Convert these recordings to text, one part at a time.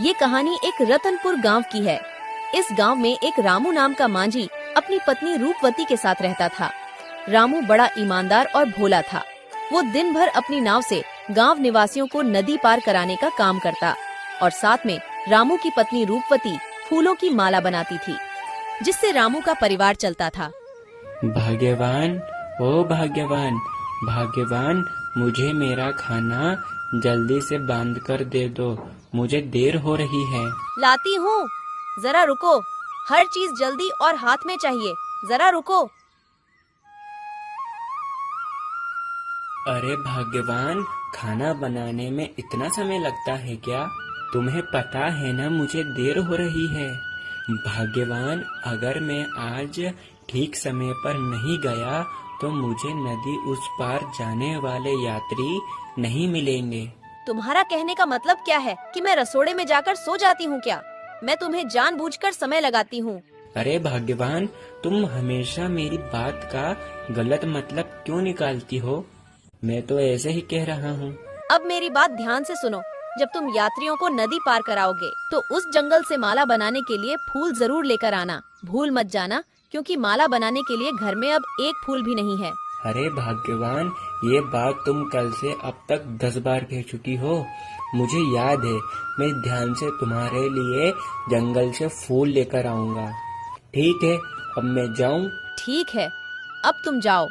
ये कहानी एक रतनपुर गांव की है। इस गांव में एक रामू नाम का मांझी अपनी पत्नी रूपवती के साथ रहता था। रामू बड़ा ईमानदार और भोला था। वो दिन भर अपनी नाव से गांव निवासियों को नदी पार कराने का काम करता और साथ में रामू की पत्नी रूपवती फूलों की माला बनाती थी, जिससे रामू का परिवार चलता था। भाग्यवान, ओ भाग्यवान, भाग्यवान, मुझे मेरा खाना जल्दी से बांध कर दे दो, मुझे देर हो रही है। लाती हूँ, जरा रुको। हर चीज जल्दी और हाथ में चाहिए, जरा रुको। अरे भाग्यवान, खाना बनाने में इतना समय लगता है क्या? तुम्हें पता है ना मुझे देर हो रही है। भाग्यवान, अगर मैं आज ठीक समय पर नहीं गया तो मुझे नदी उस पार जाने वाले यात्री नहीं मिलेंगे। तुम्हारा कहने का मतलब क्या है कि मैं रसोड़े में जाकर सो जाती हूँ क्या? मैं तुम्हें जानबूझकर समय लगाती हूँ। अरे भाग्यवान, तुम हमेशा मेरी बात का गलत मतलब क्यों निकालती हो? मैं तो ऐसे ही कह रहा हूँ। अब मेरी बात ध्यान से सुनो। जब तुम यात्रियों को नदी पार कराओगे तो उस जंगल से माला बनाने के लिए फूल जरूर लेकर आना। भूल मत जाना, क्योंकि माला बनाने के लिए घर में अब एक फूल भी नहीं है। अरे भाग्यवान, ये बात तुम कल से अब तक 10 बार कह चुकी हो। मुझे याद है, मैं ध्यान से तुम्हारे लिए जंगल से फूल लेकर आऊंगा। ठीक है, अब मैं जाऊं? ठीक है, अब तुम जाओ,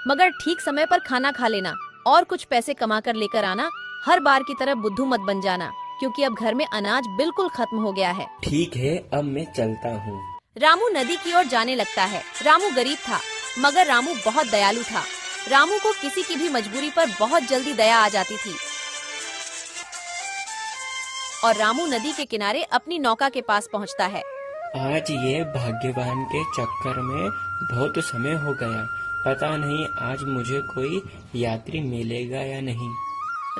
मगर ठीक समय पर खाना खा लेना और कुछ पैसे कमा कर लेकर आना। हर बार की तरह बुद्धू मत बन जाना, क्योंकि अब घर में अनाज बिल्कुल खत्म हो गया है। ठीक है, अब मैं चलता हूँ। रामू नदी की ओर जाने लगता है। रामू गरीब था, मगर रामू बहुत दयालु था। रामू को किसी की भी मजबूरी पर बहुत जल्दी दया आ जाती थी और रामू नदी के किनारे अपनी नौका के पास पहुंचता है। आज ये भाग्यवान के चक्कर में बहुत समय हो गया। पता नहीं आज मुझे कोई यात्री मिलेगा या नहीं।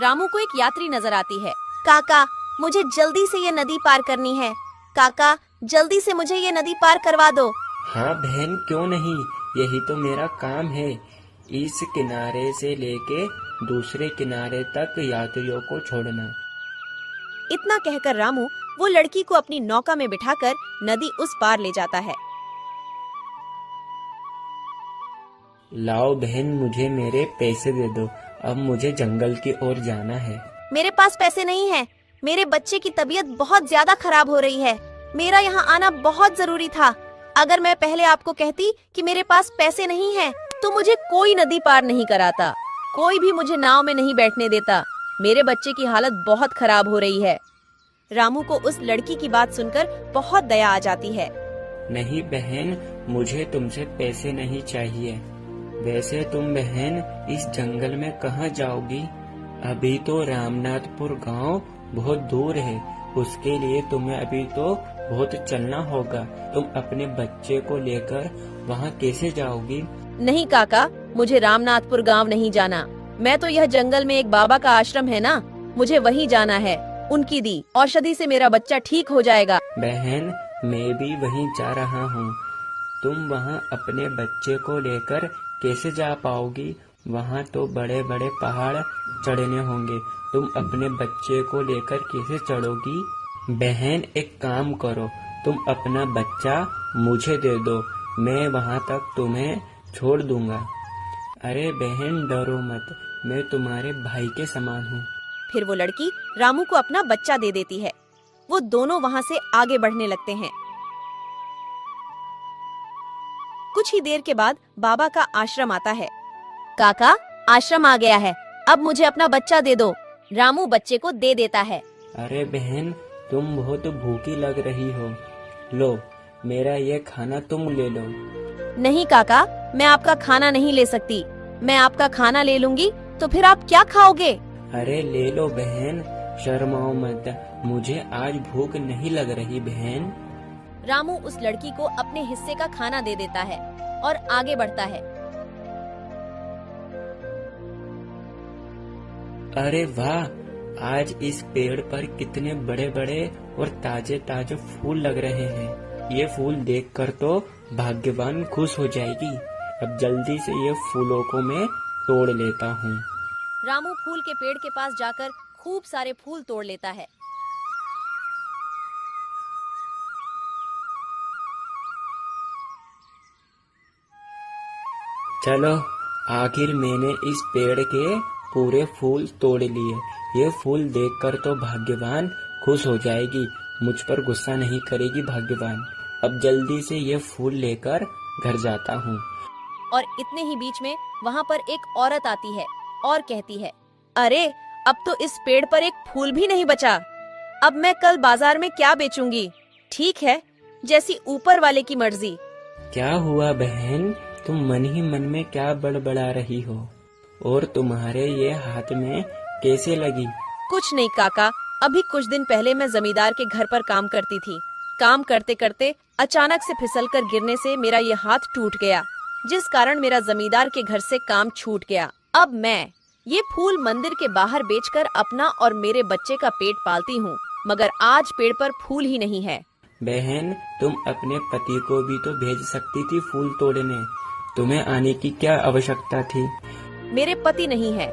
रामू को एक यात्री नजर आती है। काका, मुझे जल्दी से ये नदी पार करनी है। काका, जल्दी से मुझे ये नदी पार करवा दो। हाँ बहन, क्यों नहीं, यही तो मेरा काम है। इस किनारे से लेके दूसरे किनारे तक यात्रियों को छोड़ना। इतना कहकर रामू वो लड़की को अपनी नौका में बिठाकर नदी उस पार ले जाता है। लाओ बहन, मुझे मेरे पैसे दे दो, अब मुझे जंगल की ओर जाना है। मेरे पास पैसे नहीं है। मेरे बच्चे की तबीयत बहुत ज्यादा खराब हो रही है। मेरा यहाँ आना बहुत जरूरी था। अगर मैं पहले आपको कहती कि मेरे पास पैसे नहीं है, तो मुझे कोई नदी पार नहीं कराता। कोई भी मुझे नाव में नहीं बैठने देता। मेरे बच्चे की हालत बहुत खराब हो रही है। रामू को उस लड़की की बात सुनकर बहुत दया आ जाती है। नहीं बहन, मुझे तुमसे पैसे नहीं चाहिए। वैसे तुम बहन इस जंगल में कहाँ जाओगी? अभी तो रामनाथपुर गांव बहुत दूर है, उसके लिए तुम्हें अभी तो बहुत चलना होगा। तुम अपने बच्चे को लेकर वहाँ कैसे जाओगी? नहीं काका, मुझे रामनाथपुर गांव नहीं जाना। मैं तो यह जंगल में एक बाबा का आश्रम है ना, मुझे वहीं जाना है। उनकी दी औषधि से मेरा बच्चा ठीक हो जाएगा। बहन, मैं भी वहीं जा रहा हूँ। तुम वहाँ अपने बच्चे को लेकर कैसे जा पाओगी? वहाँ तो बड़े बड़े पहाड़ चढ़ने होंगे। तुम अपने बच्चे को लेकर कैसे चढ़ोगी? बहन, एक काम करो, तुम अपना बच्चा मुझे दे दो, मैं वहाँ तक तुम्हें छोड़ दूंगा। अरे बहन, डरो मत, मैं तुम्हारे भाई के समान हूँ। फिर वो लड़की रामू को अपना बच्चा दे देती है। वो दोनों वहाँ से आगे बढ़ने लगते हैं। कुछ ही देर के बाद बाबा का आश्रम आता है। काका, आश्रम आ गया है, अब मुझे अपना बच्चा दे दो। रामू बच्चे को दे देता है। अरे बहन, तुम बहुत भूखी लग रही हो, लो मेरा ये खाना तुम ले लो। नहीं काका, मैं आपका खाना नहीं ले सकती। मैं आपका खाना ले लूंगी तो फिर आप क्या खाओगे? अरे ले लो बहन, शर्माओ मत, मुझे आज भूख नहीं लग रही बहन। रामू उस लड़की को अपने हिस्से का खाना दे देता है और आगे बढ़ता है। अरे वाह, आज इस पेड़ पर कितने बड़े बड़े और ताजे ताजे फूल लग रहे हैं। ये फूल देखकर तो भाग्यवान खुश हो जाएगी। अब जल्दी से ये फूलों को मैं तोड़ लेता हूँ। रामू फूल के पेड़ के पास जाकर खूब सारे फूल तोड़ लेता है। चलो, आखिर मैंने इस पेड़ के पूरे फूल तोड़ लिए। ये फूल देखकर तो भाग्यवान खुश हो जाएगी, मुझ पर गुस्सा नहीं करेगी भाग्यवान। अब जल्दी से ये फूल लेकर घर जाता हूँ। और इतने ही बीच में वहाँ पर एक औरत आती है और कहती है, अरे अब तो इस पेड़ पर एक फूल भी नहीं बचा। अब मैं कल बाजार में क्या बेचूंगी? ठीक है, जैसी ऊपर वाले की मर्जी। क्या हुआ बहन, तुम मन ही मन में क्या बड़बड़ा रही हो? और तुम्हारे ये हाथ में कैसे लगी? कुछ नहीं काका, अभी कुछ दिन पहले मैं जमींदार के घर पर काम करती थी। काम करते करते अचानक से फिसलकर गिरने से मेरा ये हाथ टूट गया, जिस कारण मेरा जमींदार के घर से काम छूट गया। अब मैं ये फूल मंदिर के बाहर बेचकर अपना और मेरे बच्चे का पेट पालती हूँ, मगर आज पेड़ पर फूल ही नहीं है। बहन, तुम अपने पति को भी तो भेज सकती थी फूल तोड़ने। तुम्हें आने की क्या आवश्यकता थी? मेरे पति नहीं है।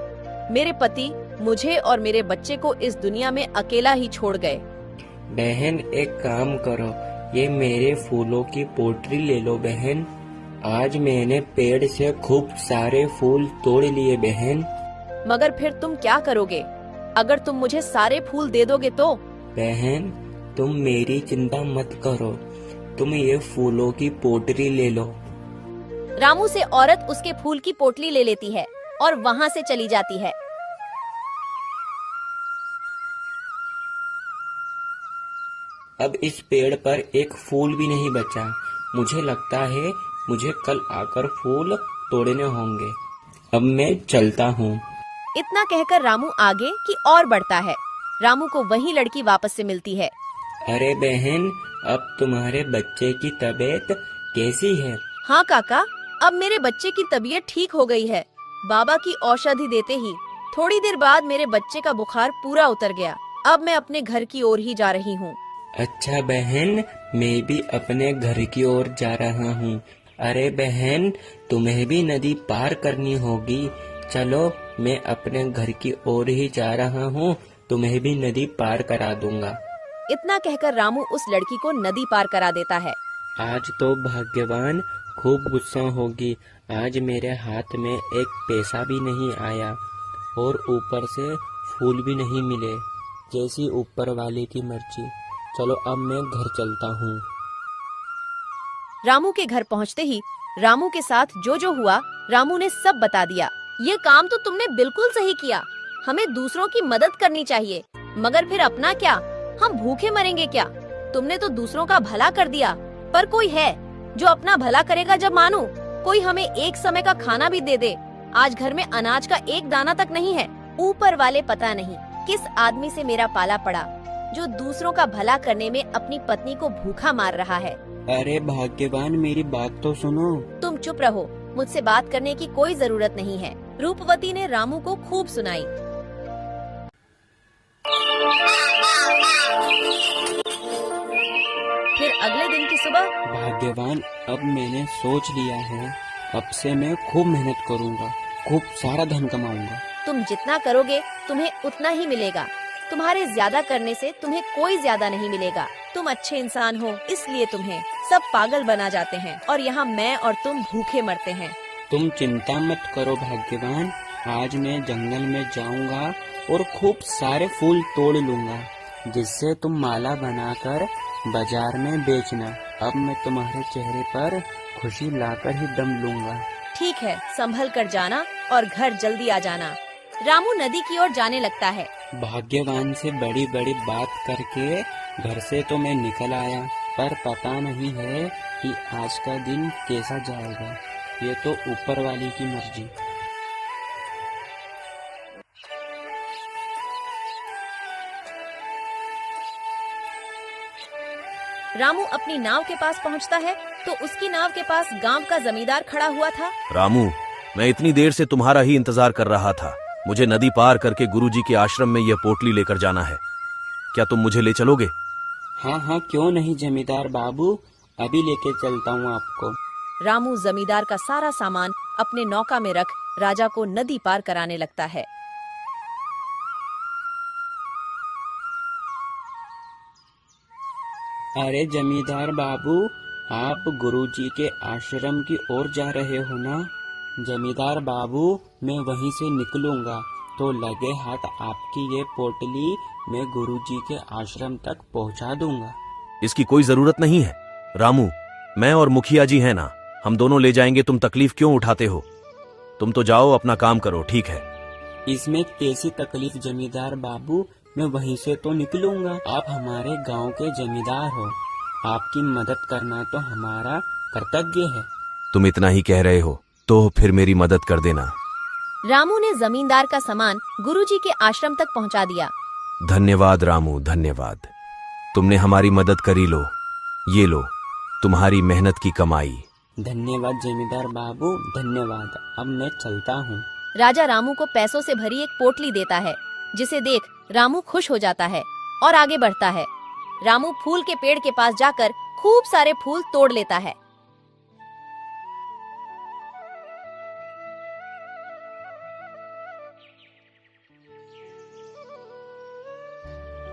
मेरे पति मुझे और मेरे बच्चे को इस दुनिया में अकेला ही छोड़ गए। बहन, एक काम करो, ये मेरे फूलों की पोटली ले लो बहन। आज मैंने पेड़ से खूब सारे फूल तोड़ लिए बहन। मगर फिर तुम क्या करोगे अगर तुम मुझे सारे फूल दे दोगे तो? बहन, तुम मेरी चिंता मत करो, तुम ये फूलों की पोटली ले लो। रामू से औरत उसके फूल की पोटली ले लेती है और वहाँ से चली जाती है। अब इस पेड़ पर एक फूल भी नहीं बचा। मुझे लगता है मुझे कल आकर फूल तोड़ने होंगे। अब मैं चलता हूँ। इतना कहकर रामू आगे की ओर बढ़ता है। रामू को वही लड़की वापस से मिलती है। अरे बहन, अब तुम्हारे बच्चे की तबीयत कैसी है? हाँ काका, अब मेरे बच्चे की तबीयत ठीक हो गई है। बाबा की औषधि देते ही थोड़ी देर बाद मेरे बच्चे का बुखार पूरा उतर गया। अब मैं अपने घर की ओर ही जा रही हूँ। अच्छा बहन, मैं भी अपने घर की ओर जा रहा हूँ। अरे बहन, तुम्हें भी नदी पार करनी होगी। चलो, मैं अपने घर की ओर ही जा रहा हूँ, तुम्हें भी नदी पार करा दूंगा। इतना कहकर रामू उस लड़की को नदी पार करा देता है। आज तो भाग्यवान खूब गुस्सा होगी। आज मेरे हाथ में एक पैसा भी नहीं आया और ऊपर से फूल भी नहीं मिले, जैसी ऊपर वाले की मर्जी। चलो, अब मैं घर चलता हूँ। रामू के घर पहुँचते ही रामू के साथ जो जो हुआ रामू ने सब बता दिया। ये काम तो तुमने बिल्कुल सही किया। हमें दूसरों की मदद करनी चाहिए, मगर फिर अपना क्या? हम भूखे मरेंगे क्या? तुमने तो दूसरों का भला कर दिया, पर कोई है जो अपना भला करेगा जब मानो? कोई हमें एक समय का खाना भी दे दे। आज घर में अनाज का एक दाना तक नहीं है। ऊपर वाले पता नहीं किस आदमी से मेरा पाला पड़ा, जो दूसरों का भला करने में अपनी पत्नी को भूखा मार रहा है। अरे भाग्यवान, मेरी बात तो सुनो। तुम चुप रहो, मुझसे बात करने की कोई जरूरत नहीं है। रूपवती ने रामू को खूब सुनाई। फिर अगले दिन की सुबह, भाग्यवान, अब मैंने सोच लिया है, अब से मैं खूब मेहनत करूँगा, खूब सारा धन कमाऊंगा। तुम जितना करोगे तुम्हें उतना ही मिलेगा। तुम्हारे ज्यादा करने से तुम्हें कोई ज्यादा नहीं मिलेगा। तुम अच्छे इंसान हो, इसलिए तुम्हें सब पागल बना जाते हैं और यहाँ मैं और तुम भूखे मरते हैं। तुम चिंता मत करो भाग्यवान, आज मैं जंगल में जाऊंगा और खूब सारे फूल तोड़ लूंगा, जिससे तुम माला बनाकर बाजार में बेचना। अब मैं तुम्हारे चेहरे पर खुशी लाकर ही दम लूंगा। ठीक है, संभल कर जाना और घर जल्दी आ जाना। रामू नदी की ओर जाने लगता है। भाग्यवान से बड़ी बड़ी बात करके घर से तो मैं निकल आया, पर पता नहीं है कि आज का दिन कैसा जाएगा। ये तो ऊपर वाली की मर्जी। रामू अपनी नाव के पास पहुंचता है तो उसकी नाव के पास गांव का जमींदार खड़ा हुआ था। रामू, मैं इतनी देर से तुम्हारा ही इंतजार कर रहा था। मुझे नदी पार करके गुरुजी के आश्रम में यह पोटली लेकर जाना है। क्या तुम मुझे ले चलोगे? हाँ हाँ, क्यों नहीं जमींदार बाबू, अभी लेके चलता हूँ आपको। रामू जमींदार का सारा सामान अपने नौका में रख राजा को नदी पार कराने लगता है। अरे जमींदार बाबू, आप गुरुजी के आश्रम की ओर जा रहे हो ना? जमींदार बाबू, मैं वहीं से निकलूंगा तो लगे हाथ आपकी ये पोटली मैं गुरुजी के आश्रम तक पहुंचा दूंगा। इसकी कोई जरूरत नहीं है। रामू, मैं और मुखिया जी हैं ना, हम दोनों ले जाएंगे, तुम तकलीफ क्यों उठाते हो? तुम तो जाओ, अपना काम करो, ठीक है? इसमें कैसी तकलीफ जमींदार बाबू, मैं वहीं से तो निकलूंगा। आप हमारे गांव के जमींदार हो, आपकी मदद करना तो हमारा कर्तव्य है। तुम इतना ही कह रहे हो तो फिर मेरी मदद कर देना। रामू ने जमींदार का सामान गुरुजी के आश्रम तक पहुंचा दिया। धन्यवाद रामू, धन्यवाद। तुमने हमारी मदद करी। लो, ये लो तुम्हारी मेहनत की कमाई। धन्यवाद जमींदार बाबू, धन्यवाद। अब मैं चलता हूँ। राजा रामू को पैसों से भरी एक पोटली देता है, जिसे देख रामू खुश हो जाता है और आगे बढ़ता है। रामू फूल के पेड़ के पास जाकर खूब सारे फूल तोड़ लेता है।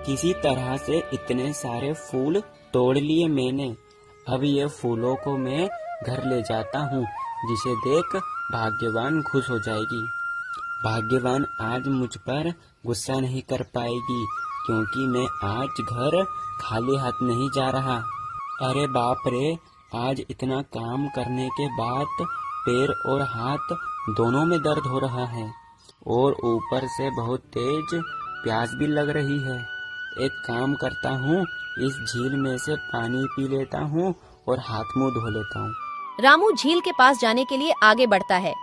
किसी तरह से इतने सारे फूल तोड़ लिए मैंने। अब ये फूलों को मैं घर ले जाता हूँ, जिसे देख भाग्यवान खुश हो जाएगी। भाग्यवान आज मुझ पर गुस्सा नहीं कर पाएगी, क्योंकि मैं आज घर खाली हाथ नहीं जा रहा। अरे बाप रे, आज इतना काम करने के बाद पैर और हाथ दोनों में दर्द हो रहा है, और ऊपर से बहुत तेज प्यास भी लग रही है। एक काम करता हूँ, इस झील में से पानी पी लेता हूँ और हाथ मुंह धो लेता हूँ। रामू झील के पास जाने के लिए आगे बढ़ता है।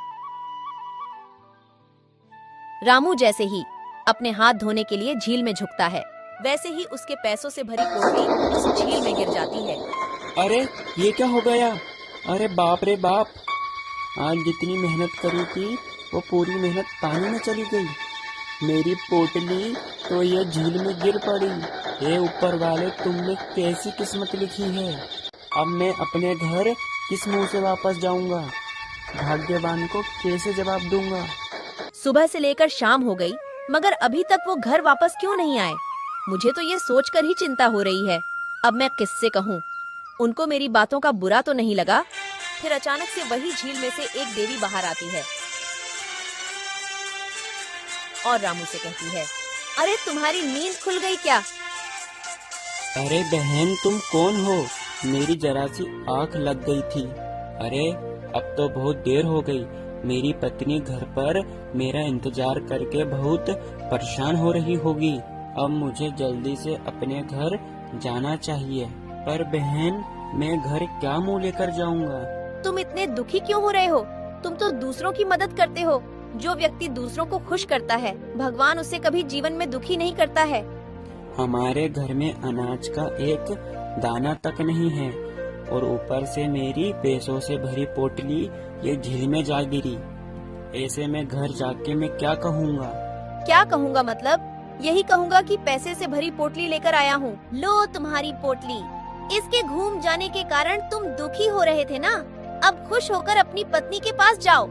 रामू जैसे ही अपने हाथ धोने के लिए झील में झुकता है, वैसे ही उसके पैसों से भरी पोटली उस झील में गिर जाती है। अरे ये क्या हो गया? अरे बाप रे बाप, आज जितनी मेहनत करी थी वो पूरी मेहनत पानी में चली गई। मेरी पोटली तो ये झील में गिर पड़ी। हे ऊपर वाले, तुमने कैसी किस्मत लिखी है। अब मैं अपने घर किस मुंह से वापस जाऊंगा? भाग्यवान को कैसे जवाब दूंगा? सुबह से लेकर शाम हो गई, मगर अभी तक वो घर वापस क्यों नहीं आए? मुझे तो ये सोचकर ही चिंता हो रही है। अब मैं किससे कहूँ? उनको मेरी बातों का बुरा तो नहीं लगा। फिर अचानक से वही झील में से एक देवी बाहर आती है और रामू से कहती है, अरे तुम्हारी नींद खुल गई क्या? अरे बहन, तुम कौन हो? मेरी जरा सी आंख लग गई थी। अरे अब तो बहुत देर हो गई। मेरी पत्नी घर पर मेरा इंतजार करके बहुत परेशान हो रही होगी। अब मुझे जल्दी से अपने घर जाना चाहिए। पर बहन, मैं घर क्या मुंह लेकर जाऊंगा? तुम इतने दुखी क्यों हो रहे हो? तुम तो दूसरों की मदद करते हो। जो व्यक्ति दूसरों को खुश करता है, भगवान उसे कभी जीवन में दुखी नहीं करता है। हमारे घर में अनाज का एक दाना तक नहीं है, और ऊपर से मेरी पैसों से भरी पोटली ये झील में जा गिरी। ऐसे में घर जाके मैं क्या कहूँगा? क्या कहूँगा मतलब? यही कहूँगा कि पैसे से भरी पोटली लेकर आया हूँ। लो तुम्हारी पोटली। इसके घूम जाने के कारण तुम दुखी हो रहे थे ना? अब खुश होकर अपनी पत्नी के पास जाओ।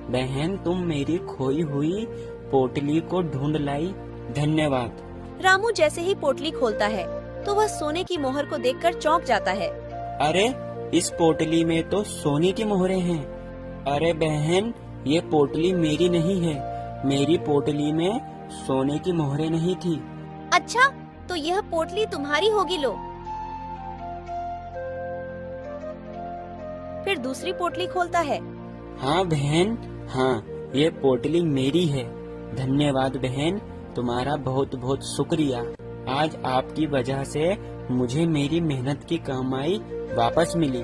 बहन, तुम मेरी खोई हुई पोटली को ढूंढ लाई, धन्यवाद। रामू जैसे ही पोटली खोलता है तो वह सोने की मोहर को देखकर चौंक जाता है। अरे इस पोटली में तो सोने की मोहरें हैं। अरे बहन, ये पोटली मेरी नहीं है। मेरी पोटली में सोने की मोहरें नहीं थी। अच्छा, तो यह पोटली तुम्हारी होगी। लो। फिर दूसरी पोटली खोलता है। हाँ बहन, हाँ, ये पोटली मेरी है। धन्यवाद बहन, तुम्हारा बहुत बहुत शुक्रिया। आज आपकी वजह से मुझे मेरी मेहनत की कमाई वापस मिली।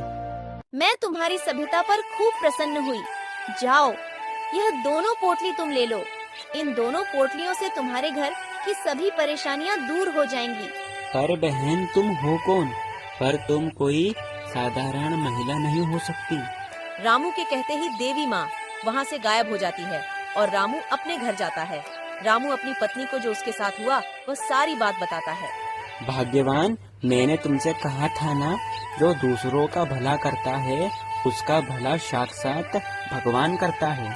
मैं तुम्हारी सभ्यता पर खूब प्रसन्न हुई। जाओ, यह दोनों पोटली तुम ले लो। इन दोनों पोटलियों से तुम्हारे घर की सभी परेशानियां दूर हो जाएंगी। पर बहन, तुम हो कौन? पर तुम कोई साधारण महिला नहीं हो सकती। रामू के कहते ही देवी माँ वहाँ से गायब हो जाती है और रामू अपने घर जाता है। रामू अपनी पत्नी को जो उसके साथ हुआ वह सारी बात बताता है। भाग्यवान, मैंने तुमसे कहा था ना, जो दूसरों का भला करता है उसका भला साक्षात भगवान करता है।